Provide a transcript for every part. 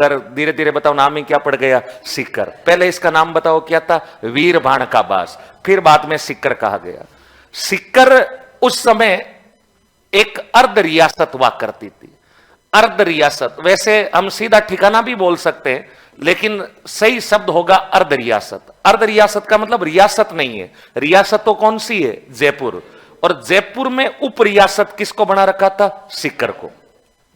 सिक्कर, धीरे धीरे बताओ नाम ही क्या पड़ गया, सिक्कर। पहले इसका नाम बताओ क्या था, वीरभान का बास, फिर बाद में सिक्कर कहा गया। सिक्कर उस समय एक अर्ध रियासत हुआ करती थी। अर्ध रियासत, वैसे हम सीधा ठिकाना भी बोल सकते हैं, लेकिन सही शब्द होगा अर्ध रियासत। अर्ध रियासत का मतलब रियासत नहीं है, रियासत तो कौन सी है, जयपुर। और जयपुर में उप रियासत किसको बना रखा था, सिक्कर को।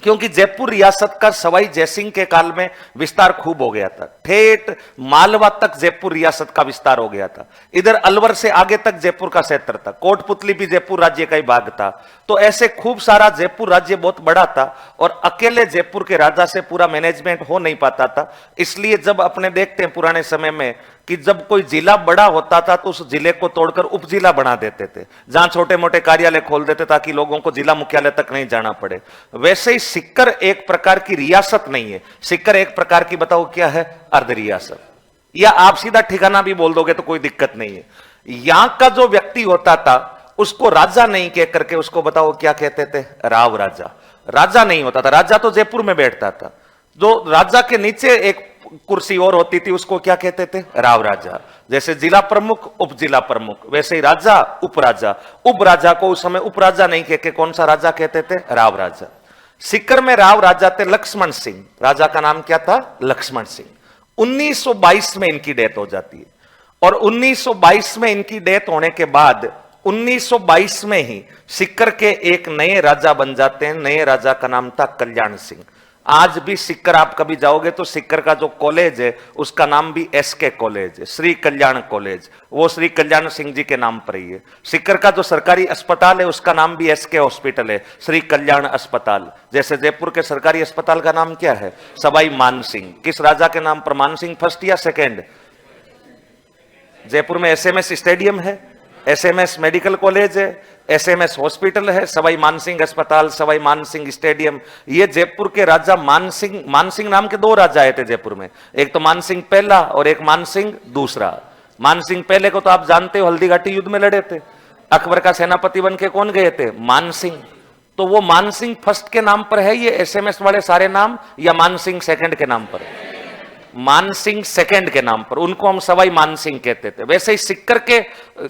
क्योंकि जयपुर रियासत का सवाई जयसिंह के काल में विस्तार खूब हो गया था, ठेठ मालवा तक जयपुर रियासत का विस्तार हो गया था। इधर अलवर से आगे तक जयपुर का क्षेत्र था, कोटपुतली भी जयपुर राज्य का ही भाग था। तो ऐसे खूब सारा जयपुर राज्य बहुत बड़ा था और अकेले जयपुर के राजा से पूरा मैनेजमेंट हो नहीं पाता था। इसलिए जब अपने देखते हैं पुराने समय में कि जब कोई जिला बड़ा होता था तो उस जिले को तोड़कर उप जिला बना देते थे, जहां छोटे मोटे कार्यालय खोल देते ताकि लोगों को जिला मुख्यालय तक नहीं जाना पड़े। वैसे ही सिक्कर एक प्रकार की रियासत नहीं है, सिक्कर एक प्रकार की बताओ क्या है, अर्ध रियासत। या आप सीधा ठिकाना भी बोल दोगे तो कोई दिक्कत नहीं है। यहां का जो व्यक्ति होता था उसको राजा नहीं कह करके उसको बताओ क्या कहते थे, राव राजा। राजा नहीं होता था, राजा तो जयपुर में बैठता था। जो राजा के नीचे एक कुर्सी और होती थी उसको क्या कहते थे, राव राजा। जैसे जिला प्रमुख, उप जिला प्रमुख, वैसे ही राजा, उपराजा। उप राजा को उस समय उपराजा नहीं कह के कौन सा राजा कहते थे, राव राजा। सिक्कर में राव राजा थे लक्ष्मण सिंह, राजा का नाम क्या था, लक्ष्मण सिंह। 1922 में इनकी डेथ हो जाती है और 1922 में इनकी डेथ होने के बाद 1922 में ही सिक्कर के एक नए राजा बन जाते हैं। नए राजा का नाम था कल्याण सिंह। आज भी सिक्कर आप कभी जाओगे तो सिक्कर का जो कॉलेज है उसका नाम भी एसके कॉलेज है, श्री कल्याण कॉलेज, वो श्री कल्याण सिंह जी के नाम पर ही है। सिक्कर का जो सरकारी अस्पताल है उसका नाम भी एसके हॉस्पिटल है, श्री कल्याण अस्पताल। जैसे जयपुर के सरकारी अस्पताल का नाम क्या है, सवाई मान सिंह। किस राजा के नाम पर, मान सिंह फर्स्ट या सेकेंड? जयपुर में एसएमएस स्टेडियम है, एसएमएस मेडिकल कॉलेज है, एसएमएस हॉस्पिटल है, सवाई मानसिंह अस्पताल, सवाई मानसिंह स्टेडियम। ये जयपुर के राजा मानसिंह नाम के दो राजा आए थे जयपुर में, एक तो मानसिंह पहला और एक मानसिंह दूसरा। मानसिंह पहले को तो आप जानते हो, हल्दी घाटी युद्ध में लड़े थे, अकबर का सेनापति बन के कौन गए थे, मानसिंह। तो वो मानसिंह फर्स्ट के नाम पर है ये एसएमएस वाले सारे नाम, या मानसिंह सेकंड के नाम पर है? मानसिंह सेकंड के नाम पर, उनको हम सवाई मानसिंह कहते थे। वैसे ही सिक्कर के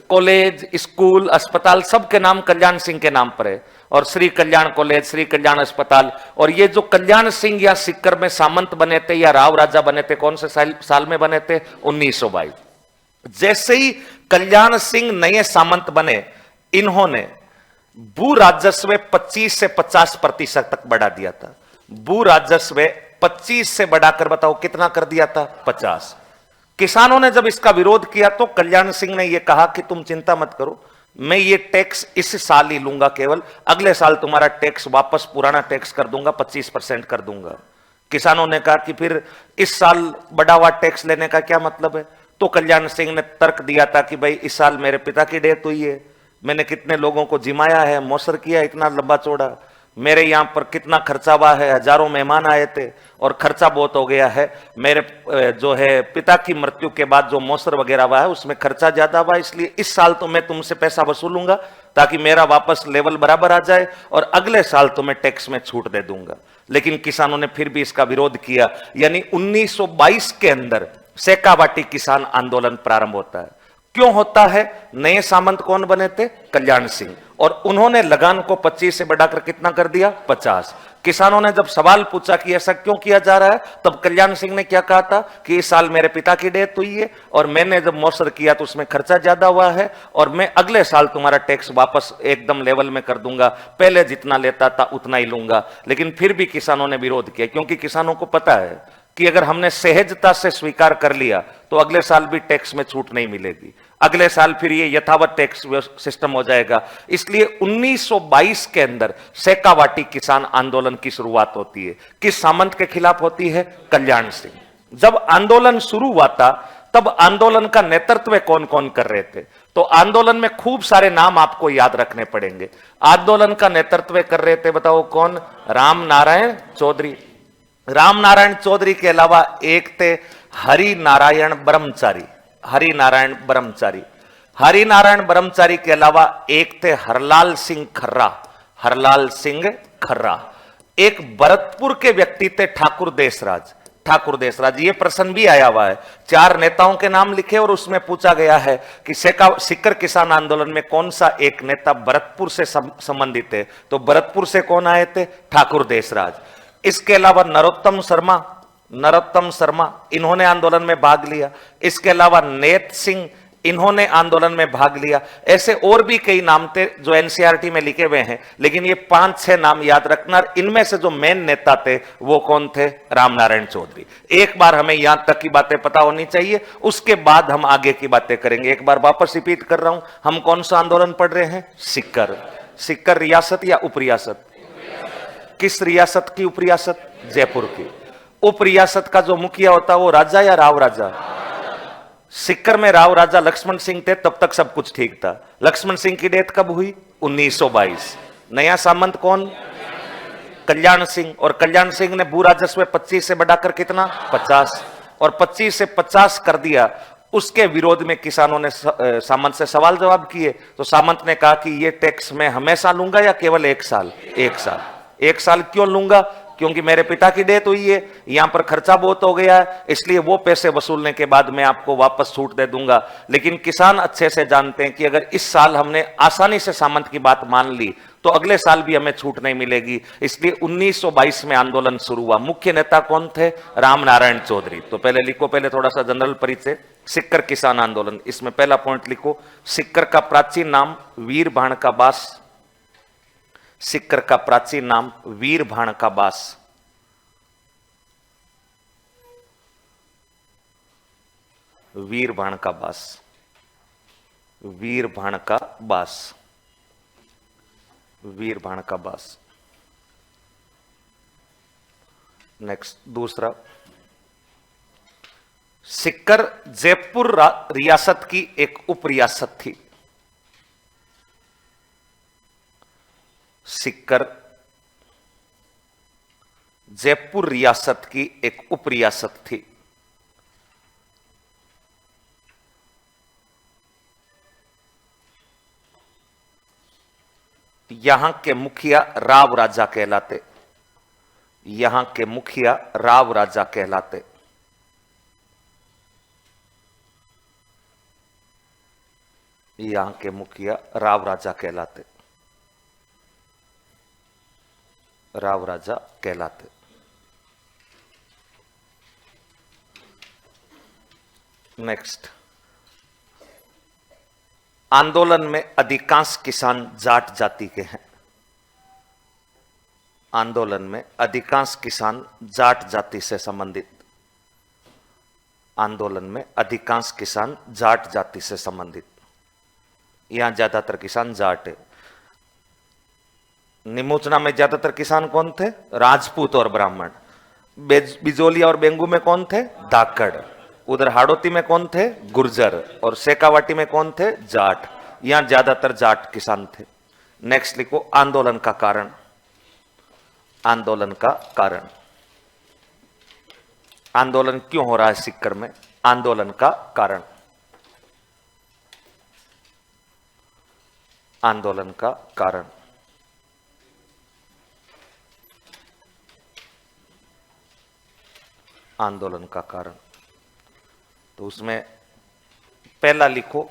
कॉलेज, स्कूल, अस्पताल सब के नाम कल्याण सिंह के नाम पर है, और श्री कल्याण कॉलेज, श्री कल्याण अस्पताल। और ये जो कल्याण सिंह या सिक्कर में सामंत बने थे या राव राजा बने थे, कौन से साल में बने थे, 1922। जैसे ही कल्याण सिंह नए सामंत बने, इन्होंने भू राजस्व 25 से 50% तक बढ़ा दिया था। भू राजस्व 25 से बढ़ाकर बताओ कितना कर दिया था, 50। किसानों ने जब इसका विरोध किया तो कल्याण सिंह ने यह कहा कि तुम चिंता मत करो, मैं ये टैक्स इस साल ही लूंगा, केवल अगले साल तुम्हारा टैक्स वापस पुराना टैक्स कर दूंगा, 25% कर दूंगा। किसानों ने कहा कि फिर इस साल बढ़ा हुआ टैक्स लेने का क्या मतलब है? तो कल्याण सिंह ने तर्क दिया था कि भाई इस साल मेरे पिता की डेथ हुई है, मैंने कितने लोगों को जिमाया है, मौसर किया इतना लंबा चौड़ा, मेरे यहां पर कितना खर्चा हुआ है, हजारों मेहमान आए थे और खर्चा बहुत हो गया है। मेरे जो है पिता की मृत्यु के बाद जो मौसर वगैरह हुआ है उसमें खर्चा ज्यादा हुआ, इसलिए इस साल तो मैं तुमसे पैसा वसूलूंगा ताकि मेरा वापस लेवल बराबर आ जाए, और अगले साल तो मैं टैक्स में छूट दे दूंगा। लेकिन किसानों ने फिर भी इसका विरोध किया। यानी 1922 के अंदर सेकावाटी किसान आंदोलन प्रारंभ होता है। क्यों होता है? नए सामंत कौन बने थे? कल्याण सिंह। और उन्होंने लगान को 25 से बढ़ाकर कितना कर दिया? 50। किसानों ने जब सवाल पूछा कि ऐसा क्यों किया जा रहा है, तब कल्याण सिंह ने क्या कहा था कि इस साल मेरे पिता की डेथ हुई है और मैंने जब मौसर किया तो उसमें खर्चा ज्यादा हुआ है, और मैं अगले साल तुम्हारा टैक्स वापस एकदम लेवल में कर दूंगा, पहले जितना लेता था उतना ही लूंगा। लेकिन फिर भी किसानों ने विरोध किया, क्योंकि किसानों को पता है कि अगर हमने सहजता से स्वीकार कर लिया तो अगले साल भी टैक्स में छूट नहीं मिलेगी, अगले साल फिर ये यथावत टैक्स सिस्टम हो जाएगा। इसलिए 1922 के अंदर सेकावाटी किसान आंदोलन की शुरुआत होती है। किस सामंत के खिलाफ होती है? कल्याण सिंह। जब आंदोलन शुरू हुआ था तब आंदोलन का नेतृत्व कौन कौन कर रहे थे? तो आंदोलन में खूब सारे नाम आपको याद रखने पड़ेंगे। आंदोलन का नेतृत्व कर रहे थे, बताओ कौन? राम नारायण चौधरी। राम नारायण चौधरी के अलावा एक थे हरि नारायण ब्रह्मचारी। हरि नारायण ब्रह्मचारी। हरि नारायण ब्रह्मचारी के अलावा एक थे हरलाल सिंह खर्रा। हरलाल सिंह खर्रा। एक भरतपुर के व्यक्ति थे ठाकुर देशराज। ठाकुर देशराज। ये प्रश्न भी आया हुआ है, 4 नेताओं के नाम लिखे और उसमें पूछा गया है कि सीकर किसान आंदोलन में कौन सा एक नेता भरतपुर से संबंधित है, तो भरतपुर से कौन आए थे? ठाकुर देशराज। इसके अलावा नरोत्तम शर्मा इन्होंने आंदोलन में भाग लिया। इसके अलावा नेत सिंह, इन्होंने आंदोलन में भाग लिया। ऐसे और भी कई नाम थे जो एनसीईआरटी में लिखे हुए हैं, लेकिन ये 5-6 नाम याद रखना। इनमें से जो मेन नेता थे वो कौन थे? रामनारायण चौधरी। एक बार हमें यहां तक की बातें पता होनी चाहिए, उसके बाद हम आगे की बातें करेंगे। एक बार वापस रिपीट कर रहा हूं, हम कौन सा आंदोलन पढ़ रहे हैं? सीकर। सीकर रियासत या उप रियासत? किस रियासत की उप रियासत? जयपुर की। उप रियासत का जो मुखिया होता वो राजा या राव राजा? सीकर में राव राजा लक्ष्मण सिंह थे, तब तक सब कुछ ठीक था। लक्ष्मण सिंह की डेथ कब हुई? 1922। नया सामंत कौन? कल्याण सिंह। और कल्याण सिंह ने भू राजस्व 25 से बढ़ाकर कितना? 50, और 25 से 50 कर दिया। उसके विरोध में किसानों ने सामंत से सवाल जवाब किए, तो सामंत ने कहा कि ये टैक्स मैं हमेशा लूंगा या केवल 1 साल? 1 साल। 1 साल क्यों लूंगा? क्योंकि मेरे पिता की डेथ हुई है, यहां पर खर्चा बहुत हो गया है, इसलिए वो पैसे वसूलने के बाद मैं आपको वापस छूट दे दूंगा। लेकिन किसान अच्छे से जानते हैं कि अगर इस साल हमने आसानी से सामंत की बात मान ली तो अगले साल भी हमें छूट नहीं मिलेगी। इसलिए 1922 में आंदोलन शुरू हुआ। मुख्य नेता कौन थे? रामनारायण चौधरी। तो पहले लिखो, पहले थोड़ा सा जनरल परिचय। सीकर किसान आंदोलन, इसमें पहला पॉइंट लिखो, सीकर का प्राचीन नाम वीर भाणका बास। सीकर का प्राचीन नाम वीर भाणका बास। वीर भाणका बास। वीर भाणका बास। वीर भाणका बास। नेक्स्ट, दूसरा, सीकर जयपुर रियासत की एक उप रियासत थी। सीकर जयपुर रियासत की एक उप रियासत थी। यहां के मुखिया राव राजा कहलाते। यहां के मुखिया राव राजा कहलाते। यहां के मुखिया राव राजा कहलाते। राव राजा कहलाते। नेक्स्ट, आंदोलन में अधिकांश किसान जाट जाति के हैं। आंदोलन में अधिकांश किसान जाट जाति से संबंधित। आंदोलन में अधिकांश किसान जाट जाति से संबंधित। यहां ज्यादातर किसान जाट है। निमोचना में ज्यादातर किसान कौन थे? राजपूत और ब्राह्मण। बिजोलिया और बेंगू में कौन थे? धाकड़। उधर हाड़ोती में कौन थे? गुर्जर। और शेखावाटी में कौन थे? जाट। यहां ज्यादातर जाट किसान थे। नेक्स्ट लिखो, आंदोलन का कारण। आंदोलन का कारण। आंदोलन क्यों हो रहा है सीकर में? आंदोलन का कारण। आंदोलन का कारण। आंदोलन का कारण। तो उसमें पहला लिखो,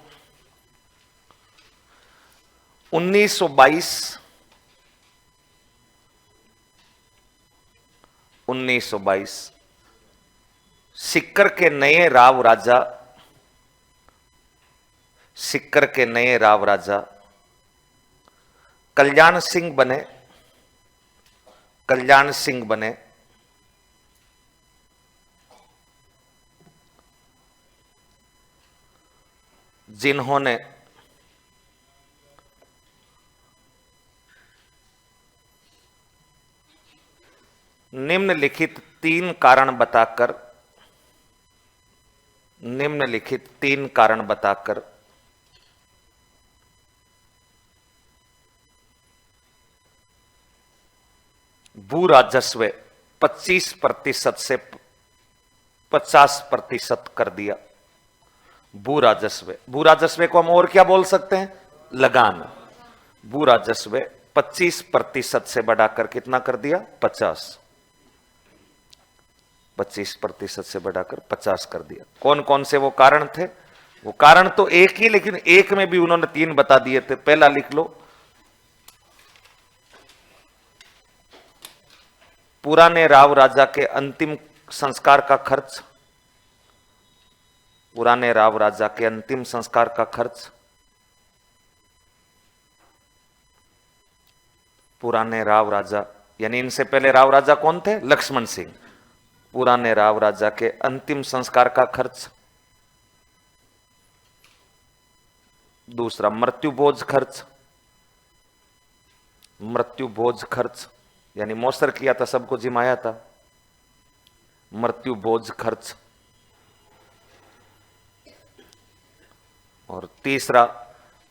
1922 सीकर के नए राव राजा, सीकर के नए राव राजा कल्याण सिंह बने। कल्याण सिंह बने। जिन्होंने निम्नलिखित 3 कारण बताकर, निम्नलिखित 3 कारण बताकर भू राजस्व 25% से 50% कर दिया। भू राजस्व, भू राजस्व को हम और क्या बोल सकते हैं? लगान। भू राजस्व 25% से बढ़ाकर कितना कर दिया? 50। 25% से बढ़ाकर 50 कर दिया। कौन कौन से वो कारण थे? वो कारण तो एक ही, लेकिन एक में भी उन्होंने 3 बता दिए थे। पहला लिख लो, पुराने राव राजा के अंतिम संस्कार का खर्च। पुराने राव राजा के अंतिम संस्कार का खर्च। पुराने राव राजा यानी इनसे पहले राव राजा कौन थे? लक्ष्मण सिंह। पुराने राव राजा के अंतिम संस्कार का खर्च। दूसरा, मृत्यु भोज खर्च। मृत्यु भोज खर्च यानी मौसर किया था, सबको जिमाया था। मृत्यु भोज खर्च। और तीसरा,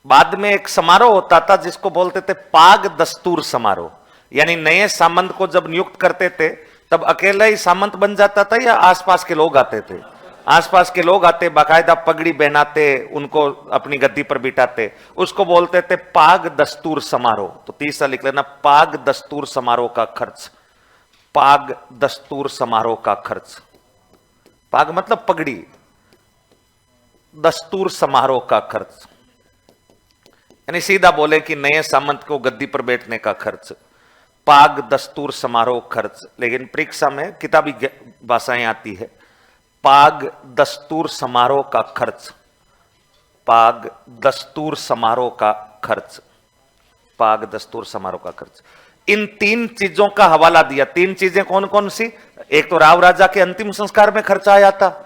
बाद में एक समारोह होता था जिसको बोलते थे पाग दस्तूर समारोह, यानी नए सामंत को जब नियुक्त करते थे तब अकेला ही सामंत बन जाता था या आसपास के लोग आते थे? आसपास के लोग आते, बाकायदा पगड़ी पहनाते, उनको अपनी गद्दी पर बिठाते, उसको बोलते थे पाग दस्तूर समारोह। तो तीसरा लिख लेना, पाग दस्तूर समारोह का खर्च। पाग दस्तूर समारोह का खर्च। पाग मतलब पगड़ी, दस्तूर समारोह का खर्च यानी सीधा बोले कि नए सामंत को गद्दी पर बैठने का खर्च। पाग दस्तूर समारोह खर्च। लेकिन परीक्षा में किताबी भाषाएं आती है, पाग दस्तूर समारोह का खर्च। पाग दस्तूर समारोह का खर्च। पाग दस्तूर समारोह का खर्च। इन 3 चीजों का हवाला दिया। 3 चीजें कौन कौन सी? एक तो राव राजा के अंतिम संस्कार में खर्चा आया था,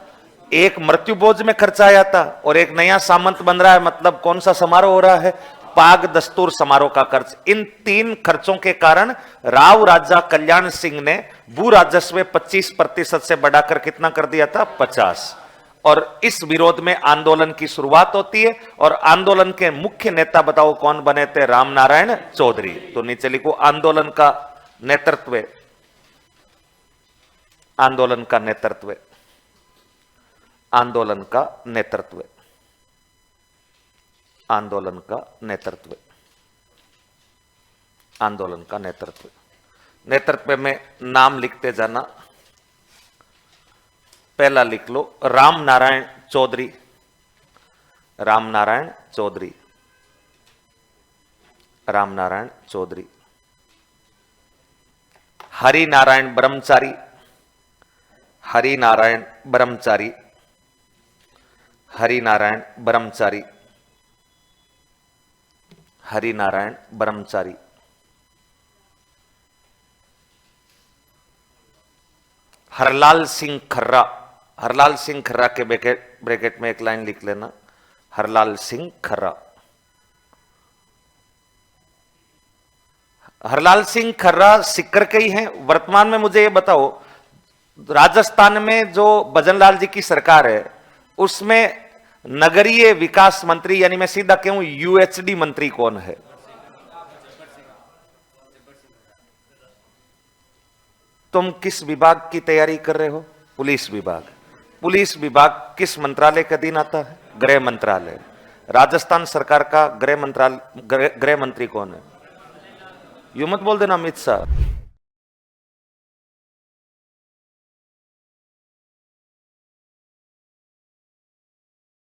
एक मृत्यु भोज में खर्चा आया था, और एक नया सामंत बन रहा है, मतलब कौन सा समारोह हो रहा है? पाग दस्तूर समारोह का खर्च। इन 3 खर्चों के कारण राव राजा कल्याण सिंह ने भू राजस्व 25% से बढ़ाकर कितना कर दिया था? 50। और इस विरोध में आंदोलन की शुरुआत होती है, और आंदोलन के मुख्य नेता बताओ कौन बने थे? राम नारायण चौधरी। तो नीचे लिखो, आंदोलन का नेतृत्व। आंदोलन का नेतृत्व। आंदोलन का नेतृत्व। आंदोलन का नेतृत्व। आंदोलन का नेतृत्व। नेतृत्व में नाम लिखते जाना। पहला लिख लो, राम नारायण चौधरी। राम नारायण चौधरी। राम नारायण चौधरी। हरि नारायण ब्रह्मचारी। हरि नारायण ब्रह्मचारी। हरि नारायण ब्रह्मचारी। हरि नारायण ब्रह्मचारी। हरलाल सिंह खर्रा। हरलाल सिंह खर्रा के ब्रैकेट में एक लाइन लिख लेना, हरलाल सिंह खर्रा। हरलाल सिंह खर्रा सिक्कर के ही हैं। वर्तमान में मुझे ये बताओ, राजस्थान में जो भजनलाल जी की सरकार है उसमें नगरीय विकास मंत्री, यानी मैं सीधा कहूं यूएचडी मंत्री कौन है? तुम किस विभाग की तैयारी कर रहे हो? पुलिस विभाग। पुलिस विभाग किस मंत्रालय के अधीन आता है? गृह मंत्रालय। राजस्थान सरकार का गृह मंत्री कौन है? यूं मत बोल देना अमित शाह।